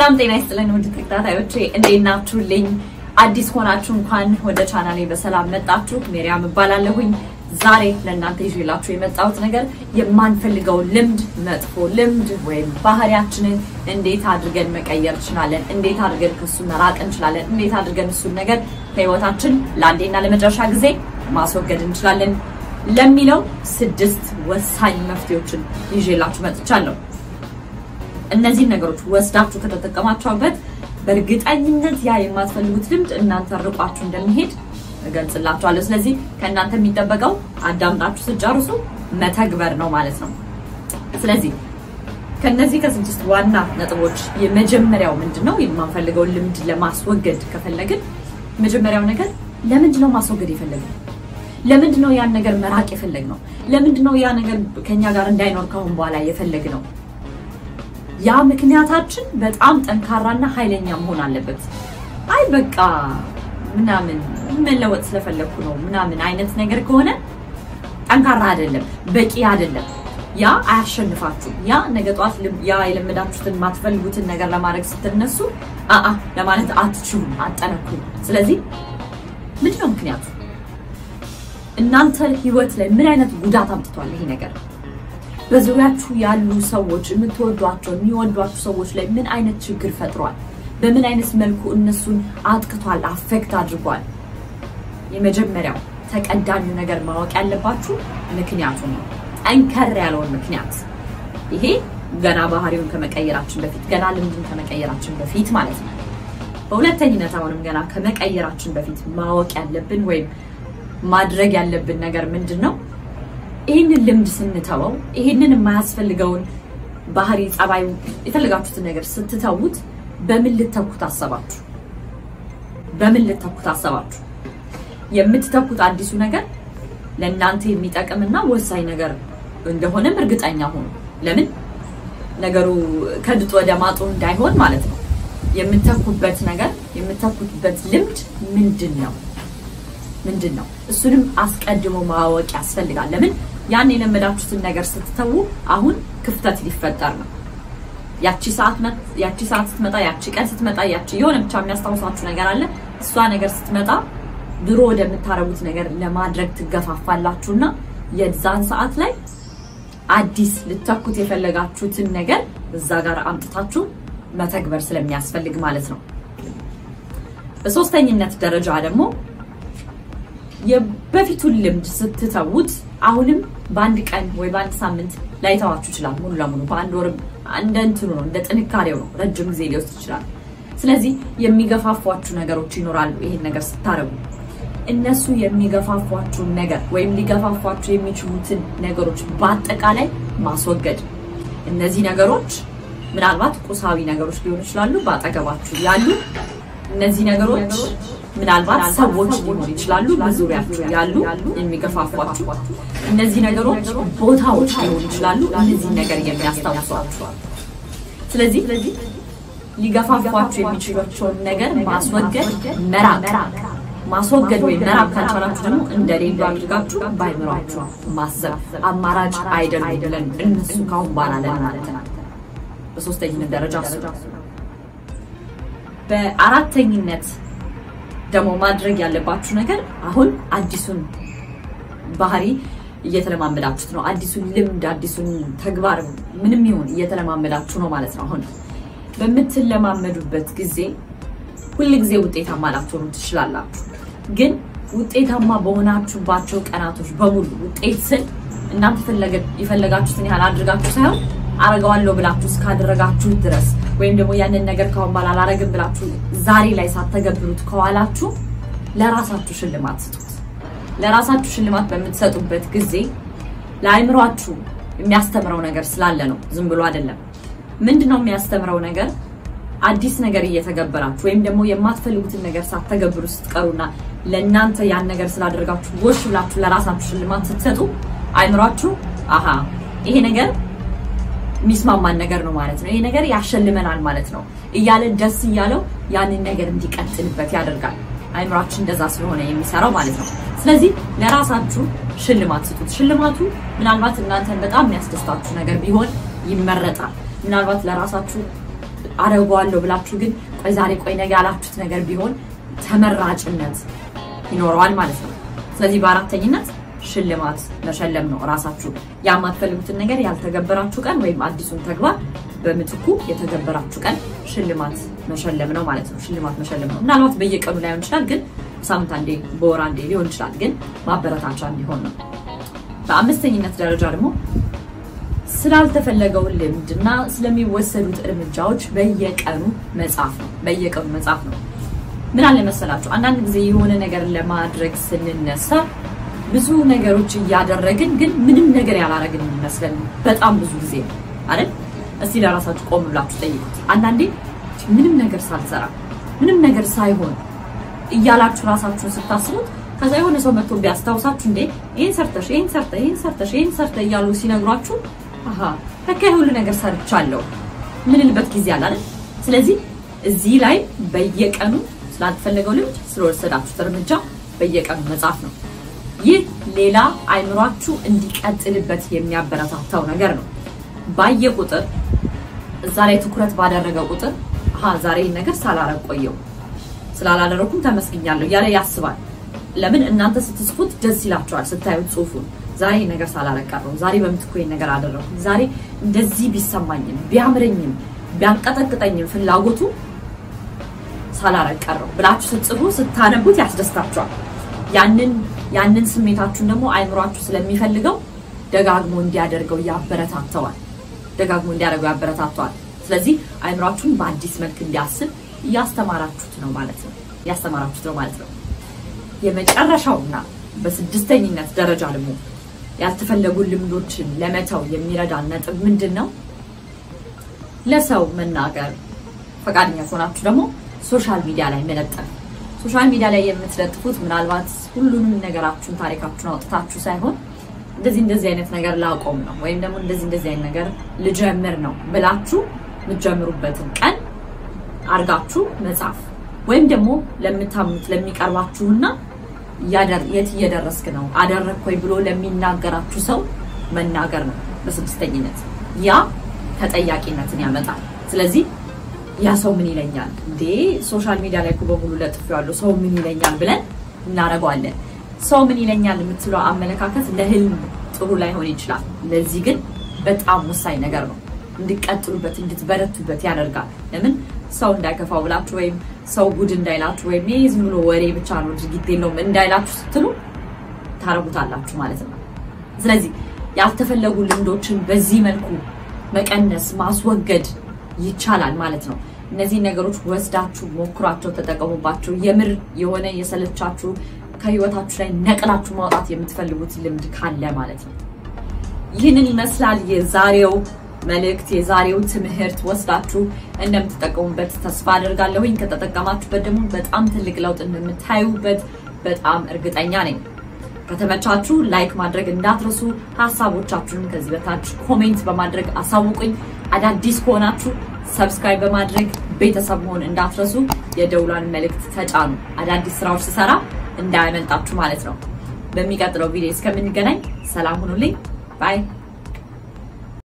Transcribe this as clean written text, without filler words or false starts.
ሰላም ጤና ይስጥልኝ ውድ ተከታታዮቼ እንዴት ናችሁልኝ? አዲስ ሆናችሁ እንኳን ወደ ቻናሌ በሰላም መጣችሁ። ሜሪያም እባላለሁኝ። ዛሬ ለእናንተ ይዤላችሁ የመጣሁት ነገር የማንፈልገው ልምድ፣ መጥፎ ልምድ ወይም ባህሪያችንን እንዴት አድርገን መቀየር እንችላለን፣ እንዴት አድርገን ከሱ መራቅ እንችላለን፣ እንዴት አድርገን እሱን ነገር ከህይወታችን ለአንዴና ለመጨረሻ ጊዜ ማስወገድ እንችላለን ለሚለው 6 ወሳኝ መፍትሄዎችን ይዤላችሁ መጥቻለሁ። እነዚህ ነገሮች ወስዳችሁ ከተጠቀማችሁበት በእርግጠኝነት ያ የማትፈልጉት ልምድ እናንተ ርቋችሁ እንደሚሄድ እገልጽላችኋለሁ። ስለዚህ ከእናንተ የሚጠበቀው አዳምጣችሁ ስትጨርሱ መተግበር ነው ማለት ነው። ስለዚህ ከነዚህ ከ6 ዋና ነጥቦች የመጀመሪያው ምንድነው? የማንፈልገው ልምድ ለማስወገድ ከፈለግን መጀመሪያው ነገር ለምንድነው ማስወገድ የፈለግነው? ለምንድነው ያን ነገር መራቅ የፈለግነው? ለምንድነው ያ ነገር ከኛ ጋር እንዳይኖር ካሁን በኋላ የፈለግነው? ያ ምክንያታችን በጣም ጠንካራና ኃይለኛ መሆን አለበት። አይ በቃ ምናምን መለወጥ ስለፈለኩ ነው ምናምን አይነት ነገር ከሆነ ጠንካራ አይደለም፣ በቂ አይደለም። ያ አያሸንፋችሁ። ያ ነገ ጧት ያ የለመዳችሁትን ማትፈልጉትን ነገር ለማድረግ ስትነሱ ለማለት አትችሉም፣ አጠነክሩ። ስለዚህ ምንድነው ምክንያቱ? እናንተ ህይወት ላይ ምን አይነት ጉዳት አምጥቷል ይሄ ነገር? በዙሪያችሁ ያሉ ሰዎች የምትወዷቸው የሚወዷችሁ ሰዎች ላይ ምን አይነት ችግር ፈጥሯል? በምን አይነት መልኩ እነሱን አጥቅቷል፣ አፌክት አድርጓል? የመጀመሪያው ተቀዳሚው ነገር ማወቅ ያለባችሁ ምክንያቱ ነው። ጠንከር ያለውን ምክንያት። ይሄ ገና ባህሪውን ከመቀየራችን በፊት ገና ልምድን ከመቀየራችን በፊት ማለት ነው። በሁለተኝነት አሁንም ገና ከመቀየራችን በፊት ማወቅ ያለብን ወይም ማድረግ ያለብን ነገር ምንድነው? ይሄንን ልምድ ስንተወው ይሄንን የማያስፈልገውን ባህሪ ጸባዩ የፈለጋችሁትን ነገር ስትተውት በምን ልትተኩት አሰባችሁ? በምን ልትተኩት አሰባችሁ? የምትተኩት አዲሱ ነገር ለእናንተ የሚጠቅምና ወሳኝ ነገር እንደሆነም እርግጠኛ ሁኑ። ለምን ነገሩ ከድጦ ወደ ማጡ እንዳይሆን ማለት ነው። የምትተኩበት ነገር የምትተኩበት ልምድ ምንድነው? እሱንም አስቀድሞ ማወቅ ያስፈልጋል። ለምን ያን የለመዳችሁትን ነገር ስትተው አሁን ክፍተት ሊፈጠር ነው። ያቺ ሰዓት ስትመጣ፣ ያቺ ቀን ስትመጣ፣ ያቺ የሆነ ብቻ የሚያስታውሳችሁ ነገር አለ። እሷ ነገር ስትመጣ ድሮ ወደምታረጉት ነገር ለማድረግ ትገፋፋላችሁና የዛን ሰዓት ላይ አዲስ ልትተኩት የፈለጋችሁትን ነገር እዛ ጋር አምጥታችሁ መተግበር ስለሚያስፈልግ ማለት ነው። በሶስተኝነት ደረጃ ደግሞ የበፊቱን ልምድ ስትተውት አሁንም በአንድ ቀን ወይ በአንድ ሳምንት ላይተዋችሁ ይችላል። ሙሉ ለሙሉ በአንድ ወር እንደንትኑ ነው፣ እንደ ጥንካሬው ነው፣ ረጅም ጊዜ ሊወስድ ይችላል። ስለዚህ የሚገፋፏችሁ ነገሮች ይኖራሉ። ይሄን ነገር ስታረጉ እነሱ የሚገፋፏችሁ ነገር ወይም ሊገፋፏችሁ የሚችሉትን ነገሮች በአጠቃላይ ማስወገድ። እነዚህ ነገሮች ምናልባት ቁሳዊ ነገሮች ሊሆኑ ይችላሉ፣ ባጠገባችሁ ያሉ እነዚህ ነገሮች ምናልባት ሰዎች ሊሆኑ ይችላሉ፣ በዙሪያችሁ ያሉ የሚገፋፏችሁ። እነዚህ ነገሮች ቦታዎች ሊሆኑ ይችላሉ፣ እነዚህ ነገር የሚያስታውሷችሁ። ስለዚህ ሊገፋፏችሁ የሚችሉትን ነገር ማስወገድ ወይ መራቅ ካልቻላችሁ ደግሞ እንደሌላ አድርጋችሁ ባይምራችሁ ማሰብ አማራጭ አይደለም ብለን እነሱ ካሁን ባላለ ማለት ነው። በሶስተኝነት ደረጃ በአራተኝነት ደግሞ ማድረግ ያለባችሁ ነገር አሁን አዲሱን ባህሪ እየተለማመዳችሁት ነው። አዲሱን ልምድ፣ አዲሱን ተግባር ምንም ይሁን እየተለማመዳችሁ ነው ማለት ነው። አሁን በምትለማመዱበት ጊዜ ሁሉ ጊዜ ውጤታማ ላትሆኑ ትችላላችሁ። ግን ውጤታማ በሆናችሁባቸው ቀናቶች በሙሉ ውጤት ስል እናንተ የፈለጋችሁትን ያህል አድርጋችሁ ሳይሆን አረጋዋለሁ ብላችሁ እስካደረጋችሁ ድረስ ወይም ደግሞ ያንን ነገር ካሁን በኋላ አላረግም ብላችሁ ዛሬ ላይ ሳትተገብሩት ከዋላችሁ ለራሳችሁ ሽልማት ስጡት። ለራሳችሁ ሽልማት በምትሰጡበት ጊዜ ለአይምሯችሁ የሚያስተምረው ነገር ስላለ ነው፣ ዝም ብሎ አይደለም። ምንድነው የሚያስተምረው ነገር? አዲስ ነገር እየተገበራችሁ ወይም ደግሞ የማትፈልጉትን ነገር ሳትተገብሩ ስትቀሩና ለእናንተ ያን ነገር ስላደረጋችሁ ወሽ ብላችሁ ለራሳችሁ ሽልማት ስትሰጡ አይምሯችሁ ይሄ ነገር ሚስማማን ነገር ነው ማለት ነው፣ ይሄ ነገር ያሸልመናል ማለት ነው እያለ ደስ እያለው ያንን ነገር እንዲቀጥልበት ያደርጋል። አይምሯችን እንደዛ ስለሆነ የሚሰራው ማለት ነው። ስለዚህ ለራሳችሁ ሽልማት ስጡት። ሽልማቱ ምናልባት እናንተን በጣም የሚያስደስታችሁ ነገር ቢሆን ይመረጣል። ምናልባት ለራሳችሁ አረጋዋለሁ ብላችሁ ግን ቆይ ዛሬ ቆይ ነገ ያላችሁት ነገር ቢሆን ተመራጭነት ይኖረዋል ማለት ነው ስለዚህ በአራተኝነት ሽልማት መሸለም ነው ራሳችሁ ያማትፈልጉትን ነገር ያልተገበራችሁ ቀን ወይም አዲሱን ተግባር በምትኩ የተገበራችሁ ቀን ሽልማት መሸለም ነው ማለት ነው ሽልማት መሸለም ነው ምናልባት በየቀኑ ላይ ይችላል ግን ሳምንት አንዴ በወር አንዴ ሊሆን ይችላል ግን ማበረታቻ እንዲሆን ነው በአምስተኝነት ደረጃ ደግሞ ስላልተፈለገው ልምድና ስለሚወሰዱት እርምጃዎች በየቀኑ መጻፍ ነው ምን አለ መሰላችሁ አንዳንድ ጊዜ የሆነ ነገር ለማድረግ ስንነሳ ብዙ ነገሮች ያደረግን ግን ምንም ነገር ያላረግን ይመስላል በጣም ብዙ ጊዜ አይደል እስቲ ለራሳችሁ ቆም ብላችሁ ጠይቁት አንዳንዴ ምንም ነገር ሳልሰራ ምንም ነገር ሳይሆን እያላችሁ ራሳችሁን ስታስቡት ከዛ የሆነ ሰው መጥቶ ቢያስታውሳችሁ እንዴ ይሄን ሰርተሽ እያሉ ሲነግሯችሁ አሃ ለካ ሁሉ ነገር ሰርቻለሁ ምንልበት ጊዜ አለ አይደል ስለዚህ እዚህ ላይ በየቀኑ ስላልተፈለገው ልምድ ስለወሰዳችሁት እርምጃ በየቀኑ መጻፍ ነው ይህ ሌላ አይምሯችሁ እንዲቀጥልበት የሚያበረታታው ነገር ነው ባየ ቁጥር እዛ ላይ ትኩረት ባደረገ ቁጥር አሃ ዛሬ ነገር ሳላረቆየው ስላላደረኩም ተመስግኛለሁ ያለ ያስባል ለምን እናንተ ስትጽፉት ደስ ይላችኋል ስታዩት ጽሁፉን ዛሬ ነገር ሳላረቀረው ዛሬ በምትኮይ ነገር አደረኩ ዛሬ እንደዚህ ቢሰማኝም ቢያምረኝም ቢያንቀጠቅጠኝም ፍላጎቱ ሳላረቀረው ብላችሁ ስትጽፉ ስታነቡት ያስደስታችኋል ያንን ስሜታችሁን ደግሞ አይምሯችሁ ስለሚፈልገው ደጋግሞ እንዲያደርገው ያበረታታዋል ስለዚህ አይምሯችሁን በአዲስ መልክ እንዲያስብ ያስተማራችሁት ነው ማለት ነው የመጨረሻውና በስድስተኝነት ደረጃ ደግሞ ያልተፈለጉ ልምዶችን ለመተው የሚረዳ ነጥብ ምንድነው ለሰው መናገር ፈቃደኛ ሆናችሁ ደግሞ ሶሻል ሚዲያ ላይ መለጠፍ ሶሻል ሚዲያ ላይ የምትለጥፉት ምናልባት ሁሉንም ነገራችሁን ታሪካችሁን አውጥታችሁ ሳይሆን እንደዚህ አይነት ነገር ላቆም ነው ወይም ደግሞ እንደዚህ አይነት ነገር ልጀምር ነው ብላችሁ ምትጀምሩበትን ቀን አርጋችሁ መጻፍ ወይም ደግሞ ለምታምኑት ለሚቀርባችሁና የት እየደረስክ ነው አደረኩኝ ብሎ ለሚናገራችሁ ሰው መናገር ነው በስድስተኝነት ያ ተጠያቂነትን ያመጣል ስለዚህ ያ ሰው ምን ይለኛል እንዴ ሶሻል ሚዲያ ላይ በሙሉ ለጥፈዋለሁ ሰው ምን ይለኛል ብለን እናረጋዋለን ሰው ምን ይለኛል የምትለው አመለካከት ለህልም ጥሩ ላይ ሆነ ይችላል ለዚህ ግን በጣም ወሳኝ ነገር ነው እንድትቀጥሉበት እንድትበረቱበት ያደርጋል ለምን ሰው እንዳይከፋው ብላችሁ ወይም ሰው ጉድ እንዳይላችሁ ወይም ዝም ብሎ ወሬ ብቻ ነው ድርጊት የለውም እንዳይላችሁ ስትሉ ታረጉታላችሁ ማለት ነው ስለዚህ ያልተፈለጉ ልምዶችን በዚህ መልኩ መቀነስ ማስወገድ ይቻላል ማለት ነው እነዚህ ነገሮች ወስዳችሁ ሞክሯቸው ተጠቀሙባቸው የምር የሆነ የሰለቻችሁ ከህይወታችሁ ላይ ነቅላችሁ ማውጣት የምትፈልጉት ልምድ ካለ ማለት ነው ይህንን ይመስላል የዛሬው መልእክት የዛሬው ትምህርት ወስዳችሁ እንደምትጠቀሙበት ተስፋ አደርጋለሁኝ ከተጠቀማችሁበት ደግሞ በጣም ትልቅ ለውጥ እንደምታዩበት በጣም እርግጠኛ ነኝ ከተመቻችሁ ላይክ ማድረግ እንዳትረሱ ሐሳቦቻችሁን ከዚህ በታች ኮሜንት በማድረግ አሳውቁኝ አዳዲስ ከሆናችሁ ሰብስክራይብ በማድረግ ቤተሰብ መሆን እንዳትረሱ የደውሏን መልእክት ተጫኑ አዳዲስ ስራዎች ሲሰራ እንዳያመልጣችሁ ማለት ነው በሚቀጥለው ቪዲዮ እስከምንገናኝ ሰላም ሁኑልኝ ባይ